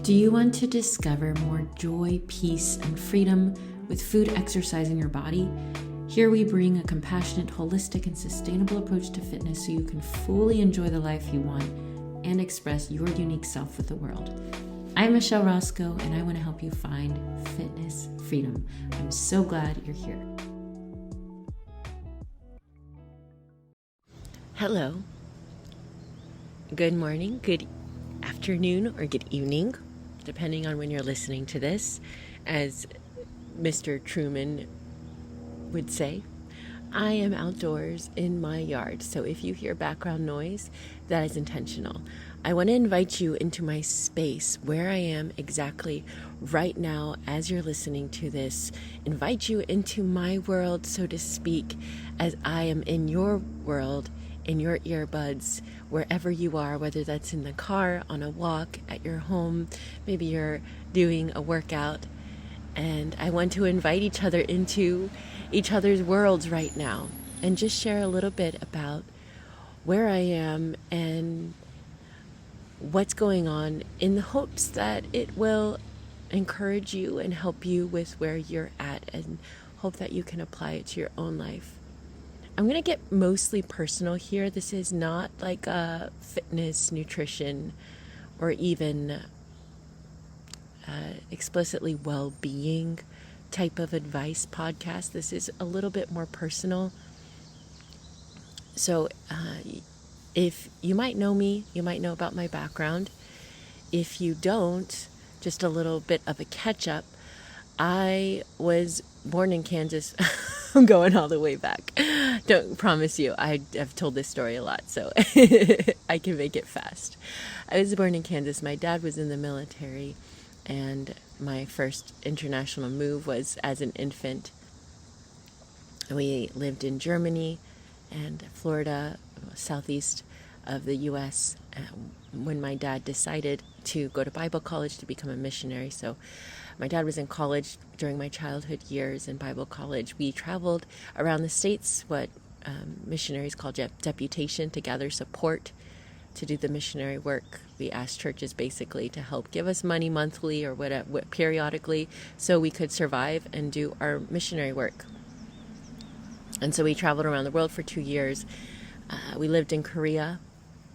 Do you want to discover more joy, peace, and freedom with food, exercise, and your body? Here we bring a compassionate, holistic, and sustainable approach to fitness so you can fully enjoy the life you want and express your unique self with the world. I'm Michelle Roscoe, and I want to help you find fitness freedom. I'm so glad you're here. Hello. Good morning, good afternoon, or good evening, depending on when you're listening to this. As Mr. Truman would say, I am outdoors in my yard, so if you hear background noise, that is intentional. I want to invite you into my space where I am exactly right now as you're listening to this, invite you into my world, so to speak, as I am in your world, in your earbuds, wherever you are, whether that's in the car, on a walk, at your home, maybe you're doing a workout. And I want to invite each other into each other's worlds right now and just share a little bit about where I am and what's going on, in the hopes that it will encourage you and help you with where you're at, and hope that you can apply it to your own life. I'm going to get mostly personal here. This is not like a fitness, nutrition, or even explicitly well-being type of advice podcast. This is a little bit more personal. So if you might know me, you might know about my background. If you don't, just a little bit of a catch-up. I was born in Kansas. I'm going all the way back. Don't promise you. I've told this story a lot, so I can make it fast. I was born in Kansas. My dad was in the military, and my first international move was as an infant. We lived in Germany and Florida, southeast of the U.S., when my dad decided to go to Bible college to become a missionary. So my dad was in college during my childhood years in Bible college. We traveled around the states, what missionaries call deputation, to gather support to do the missionary work. We asked churches basically to help give us money monthly or whatever, periodically, so we could survive and do our missionary work. And so we traveled around the world for 2 years. We lived in Korea.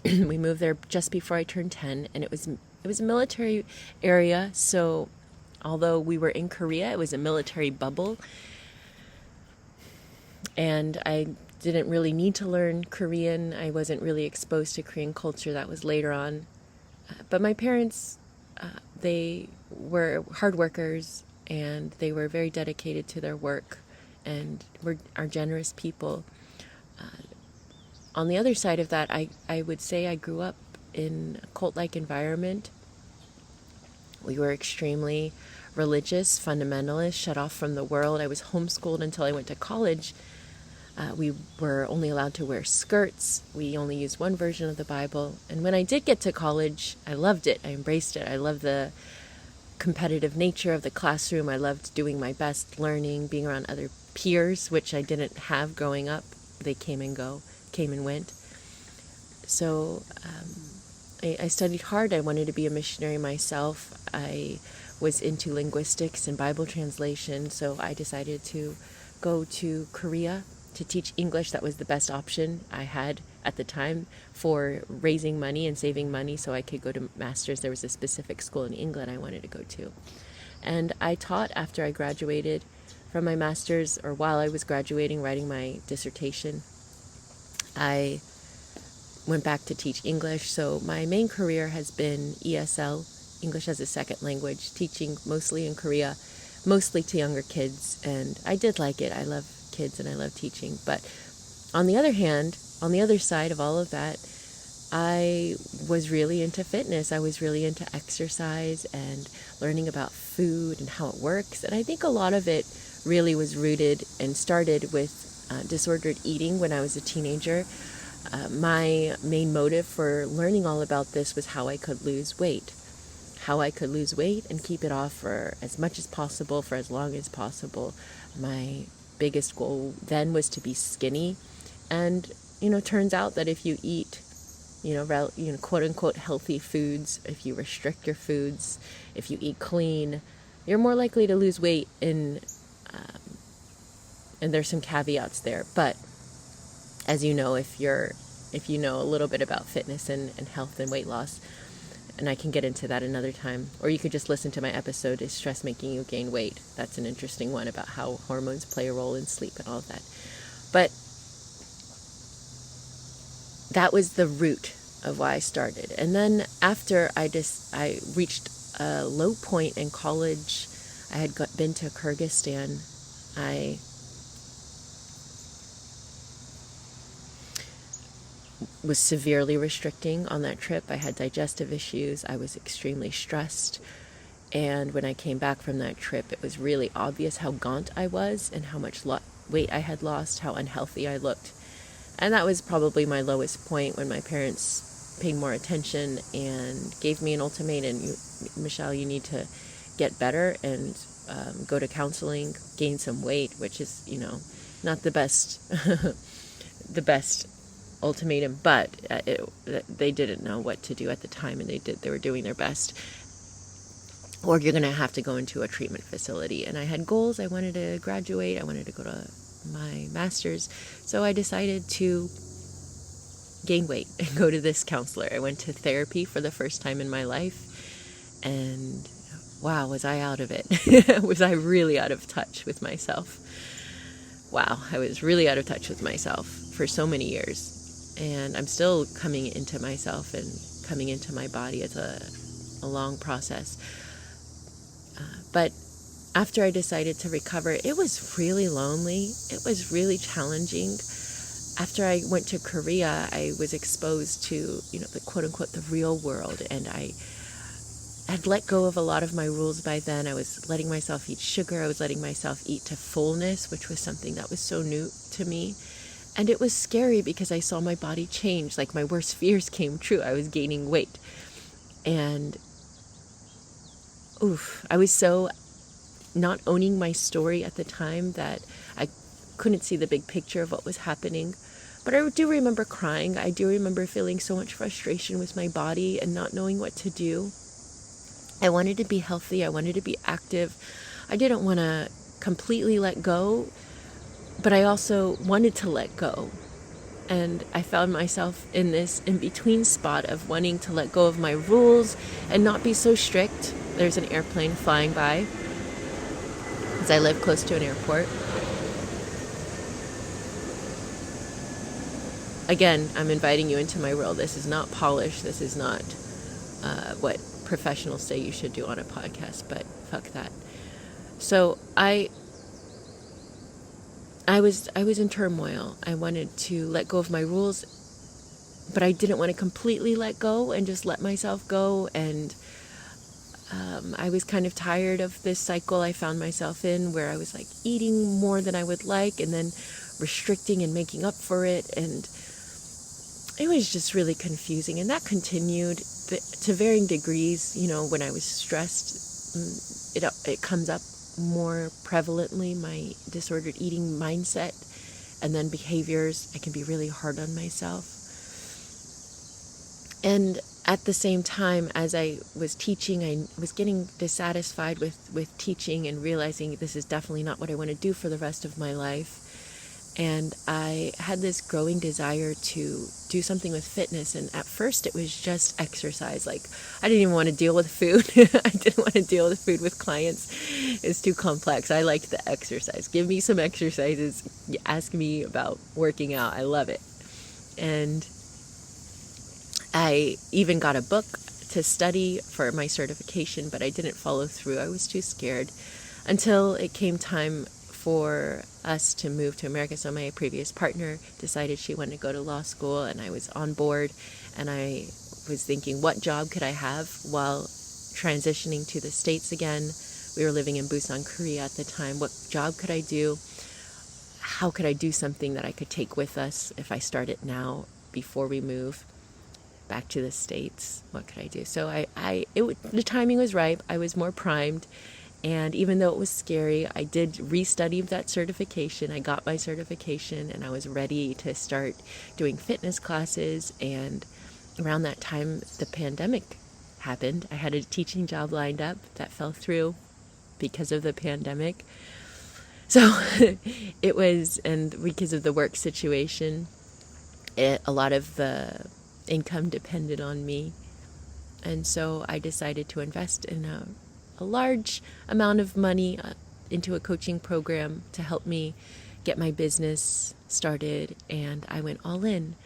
We moved there just before I turned 10, and it was a military area. So although we were in Korea, it was a military bubble, and I didn't really need to learn Korean. I wasn't really exposed to Korean culture. That was later on. But my parents, they were hard workers, and they were very dedicated to their work, and are generous people. On the other side of that, I would say I grew up in a cult-like environment. We were extremely religious, fundamentalist, shut off from the world. I was homeschooled until I went to college. We were only allowed to wear skirts. We only used one version of the Bible. And when I did get to college, I loved it. I embraced it. I loved the competitive nature of the classroom. I loved doing my best, learning, being around other peers, which I didn't have growing up. They came and went. So I studied hard. I wanted to be a missionary myself. I was into linguistics and Bible translation, so I decided to go to Korea to teach English. That was the best option I had at the time for raising money and saving money so I could go to master's. There was a specific school in England I wanted to go to. And I taught after I graduated from my master's, or while I was graduating, writing my dissertation. I went back to teach English. So my main career has been ESL, English as a second language, teaching mostly in Korea, mostly to younger kids. And I did like it. I love kids and I love teaching. But on the other hand, on the other side of all of that, I was really into fitness. I was really into exercise and learning about food and how it works. And I think a lot of it really was rooted and started with disordered eating when I was a teenager. My main motive for learning all about this was how I could lose weight. How I could lose weight and keep it off for as much as possible, for as long as possible. My biggest goal then was to be skinny. And, turns out that if you eat quote unquote healthy foods, if you restrict your foods, if you eat clean, you're more likely to lose weight. And there's some caveats there. But as you know, if you know a little bit about fitness and health and weight loss, and I can get into that another time, or you could just listen to my episode, Is Stress Making You Gain Weight? That's an interesting one about how hormones play a role in sleep and all of that. But that was the root of why I started. And then after I reached a low point in college, I had been to Kyrgyzstan. I was severely restricting on that trip. I had digestive issues. I was extremely stressed. And when I came back from that trip, it was really obvious how gaunt I was and how much weight I had lost, how unhealthy I looked. And that was probably my lowest point, when my parents paid more attention and gave me an ultimatum. Michelle, you need to get better and go to counseling, gain some weight, which is, not the best, the best ultimatum, but they didn't know what to do at the time, and they were doing their best. Or you're going to have to go into a treatment facility. And I had goals. I wanted to graduate. I wanted to go to my master's. So I decided to gain weight and go to this counselor. I went to therapy for the first time in my life. And wow, was I out of it. Was I really out of touch with myself. Wow, I was really out of touch with myself for so many years. And I'm still coming into myself and coming into my body. It's a long process. But after I decided to recover, it was really lonely. It was really challenging. After I went to Korea, I was exposed to, the quote unquote, the real world. And I had let go of a lot of my rules by then. I was letting myself eat sugar. I was letting myself eat to fullness, which was something that was so new to me. And it was scary because I saw my body change. Like, my worst fears came true. I was gaining weight. And I was so not owning my story at the time that I couldn't see the big picture of what was happening. But I do remember crying. I do remember feeling so much frustration with my body and not knowing what to do. I wanted to be healthy. I wanted to be active. I didn't want to completely let go, but I also wanted to let go. And I found myself in this in-between spot of wanting to let go of my rules and not be so strict. There's an airplane flying by, because I live close to an airport. Again, I'm inviting you into my world. This is not polished. This is not what professionals say you should do on a podcast, but fuck that. So I was in turmoil. I wanted to let go of my rules, but I didn't want to completely let go and just let myself go. And I was kind of tired of this cycle I found myself in, where I was like eating more than I would like and then restricting and making up for it. And it was just really confusing. And that continued to varying degrees. When I was stressed, it comes up more prevalently, my disordered eating mindset, and then behaviors. I can be really hard on myself. And at the same time, as I was teaching, I was getting dissatisfied with teaching and realizing this is definitely not what I want to do for the rest of my life. And I had this growing desire to do something with fitness. And at first it was just exercise. Like, I didn't even want to deal with food. I didn't want to deal with food with clients. It's too complex. I liked the exercise. Give me some exercises. Ask me about working out. I love it. And I even got a book to study for my certification, but I didn't follow through. I was too scared until it came time for us to move to America. So my previous partner decided she wanted to go to law school, and I was on board, and I was thinking, what job could I have while transitioning to the States again? We were living in Busan, Korea at the time. What job could I do? How could I do something that I could take with us if I start it now before we move back to the States? What could I do? So the timing was right. I was more primed. And even though it was scary, I did restudy that certification. I got my certification, and I was ready to start doing fitness classes and around that time, the pandemic happened. I had a teaching job lined up that fell through because of the pandemic. So it was, and because of the work situation, a lot of the income depended on me. And so I decided to invest in a large amount of money into a coaching program to help me get my business started, and I went all in.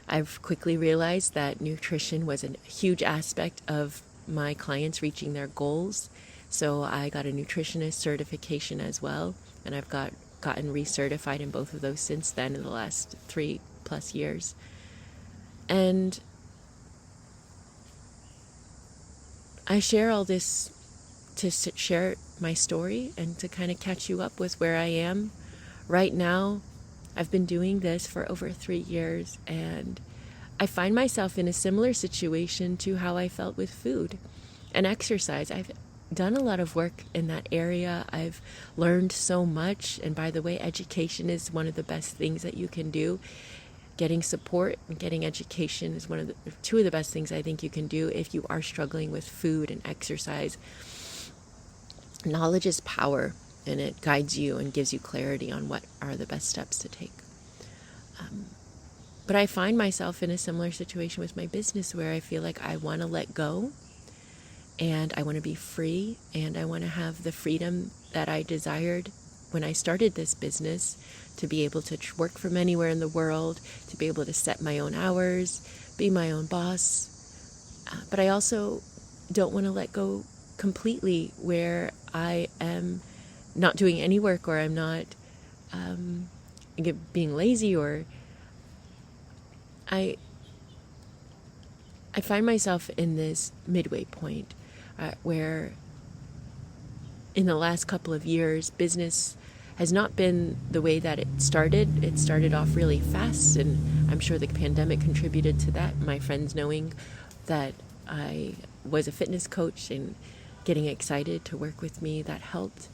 I've quickly realized that nutrition was a huge aspect of my clients reaching their goals. So I got a nutritionist certification as well, and I've gotten recertified in both of those since then in the last 3+ years. And I share all this to share my story and to kind of catch you up with where I am right now. I've been doing this for over 3 years, and I find myself in a similar situation to how I felt with food and exercise. I've done a lot of work in that area. I've learned so much, and by the way, education is one of the best things that you can do. Getting support and getting education is two of the best things I think you can do if you are struggling with food and exercise. Knowledge is power, and it guides you and gives you clarity on what are the best steps to take. But I find myself in a similar situation with my business where I feel like I want to let go, and I want to be free, and I want to have the freedom that I desired when I started this business, to be able to work from anywhere in the world, to be able to set my own hours, be my own boss. But I also don't want to let go completely where I am not doing any work, or I'm not being lazy, or I find myself in this midway point where in the last couple of years, business has not been the way that it started. It started off really fast, and I'm sure the pandemic contributed to that. My friends knowing that I was a fitness coach and getting excited to work with me, that helped.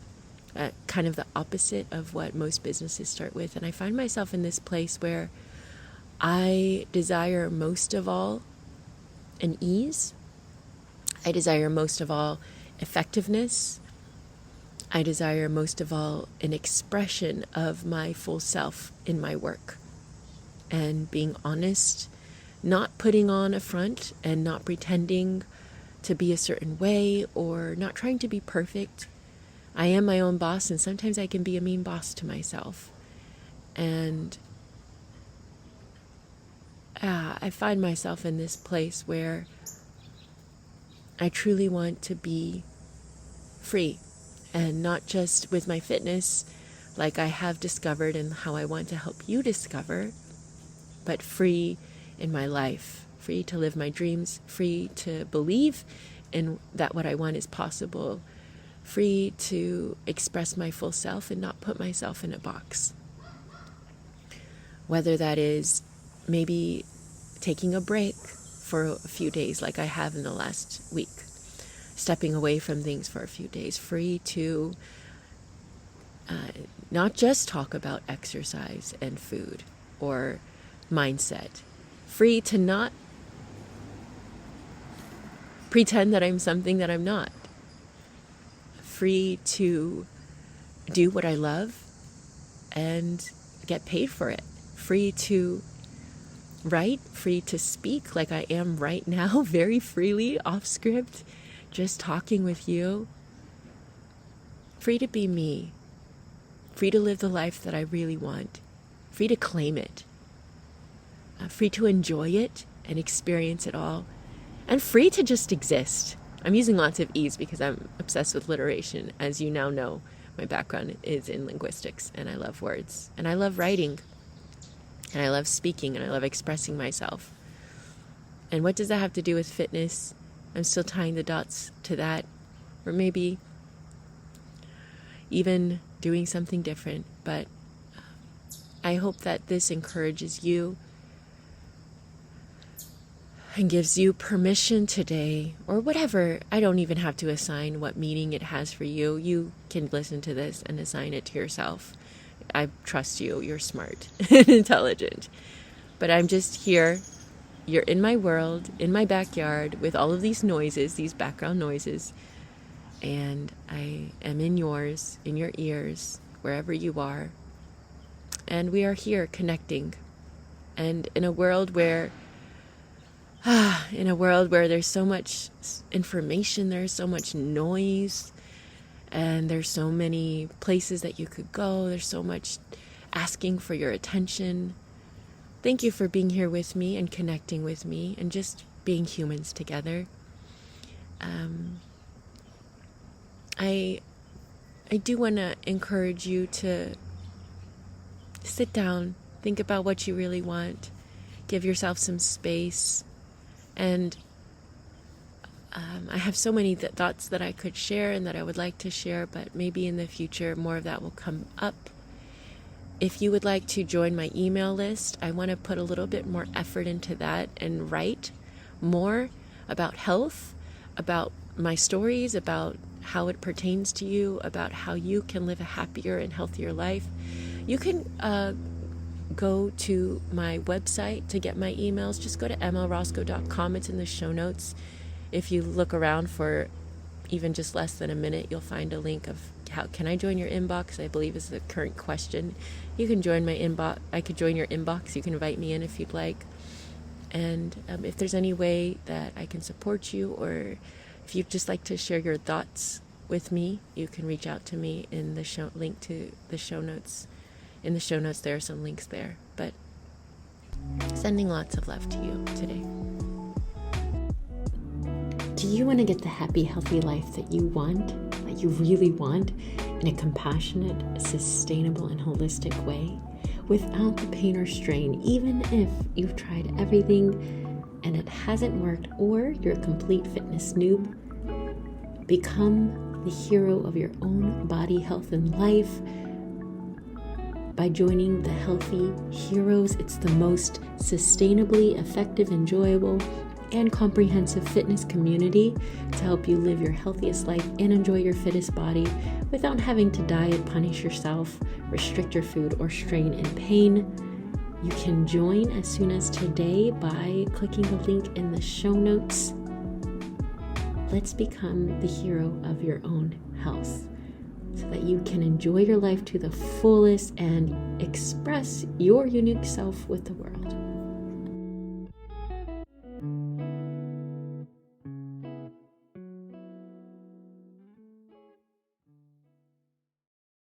Kind of the opposite of what most businesses start with. And I find myself in this place where I desire most of all an ease. I desire most of all effectiveness. I desire most of all an expression of my full self in my work, and being honest, not putting on a front and not pretending to be a certain way, or not trying to be perfect. I am my own boss, and sometimes I can be a mean boss to myself. And I find myself in this place where I truly want to be free, and not just with my fitness, like I have discovered and how I want to help you discover, but free in my life, free to live my dreams, free to believe in that what I want is possible, free to express my full self and not put myself in a box. Whether that is maybe taking a break for a few days like I have in the last week, stepping away from things for a few days, free to not just talk about exercise and food or mindset, free to not pretend that I'm something that I'm not, free to do what I love and get paid for it, free to write, free to speak like I am right now, very freely, off script, just talking with you, free to be me, free to live the life that I really want, free to claim it, free to enjoy it and experience it all, and free to just exist. I'm using lots of E's because I'm obsessed with alliteration. As you now know, my background is in linguistics, and I love words, and I love writing, and I love speaking, and I love expressing myself. And what does that have to do with fitness? I'm still tying the dots to that, or maybe even doing something different. But I hope that this encourages you and gives you permission today, or whatever. I don't even have to assign what meaning it has for you. You can listen to this and assign it to yourself. I trust you. You're smart and intelligent. But I'm just here, you're in my world, in my backyard, with all of these noises, these background noises, and I am in yours, in your ears, wherever you are. And we are here connecting. And in a world where there's so much information, there's so much noise, and there's so many places that you could go, there's so much asking for your attention. Thank you for being here with me and connecting with me and just being humans together. I do want to encourage you to sit down, think about what you really want, give yourself some space. And I have so many thoughts that I could share and that I would like to share, but maybe in the future more of that will come up. If you would like to join my email list, I want to put a little bit more effort into that and write more about health, about my stories, about how it pertains to you, about how you can live a happier and healthier life. You can go to my website to get my emails. Just go to mlroscoe.com. It's in the show notes. If you look around for even just less than a minute, you'll find a link of how can I join your inbox, I believe is the current question. You can join my inbox. I could join your inbox. You can invite me in if you'd like. And if there's any way that I can support you, or if you'd just like to share your thoughts with me, you can reach out to me in the link to the show notes. In the show notes, there are some links there. But sending lots of love to you today. Do you want to get the happy, healthy life that you want, that you really want, in a compassionate, sustainable, and holistic way, without the pain or strain, even if you've tried everything and it hasn't worked, or you're a complete fitness noob? Become the hero of your own body, health, and life by joining the Healthy Heroes. It's the most sustainably effective, enjoyable, and comprehensive fitness community to help you live your healthiest life and enjoy your fittest body without having to diet, punish yourself, restrict your food, or strain in pain. You can join as soon as today by clicking the link in the show notes. Let's become the hero of your own health so that you can enjoy your life to the fullest and express your unique self with the world.